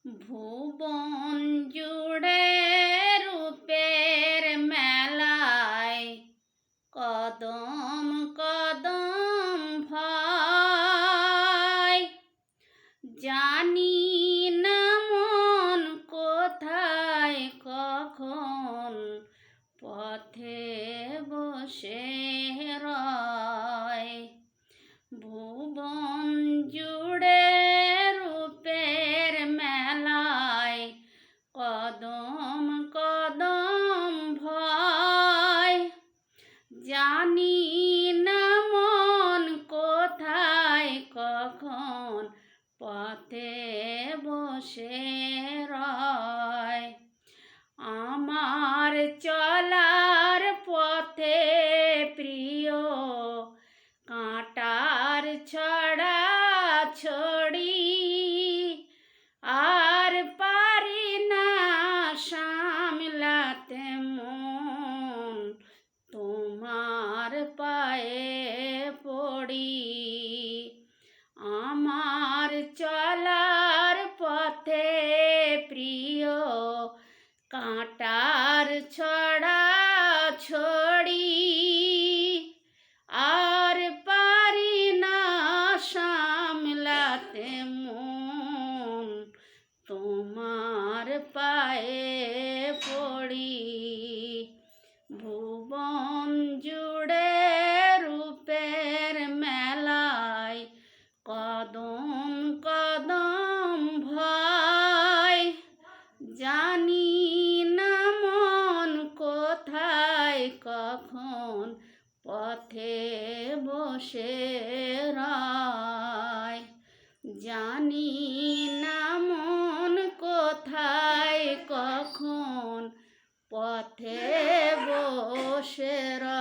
ভুবন জুড়ে রূপের মেলায় কদম কদম ভয়, জানি না মন কোথায় কখন পথে বসে রয়। ভুবন জুড়ে রূপের মেলায় কদম কদম ভয়, জানি না মন কোথায় কখন পথে বসে রয়। আমার চলার পথে প্রিয় কাঁটার ছড়া ছড়ি, আর পারি না সামলাতে মন তোমার পায়ে পড়ি। আমার চলার পথে প্রিয় কাঁটার ছড়া ছড়ি, আর পারি না সামলাতে মন তোমার পায়ে পড়ি। ভুবন জুড়ে রূপের মেলায় কদম কদম ভয়, জানি না মন কোথায় কখন পথে বসে রয়। জানি না মন কোথায় কখন পথে বসে রয়।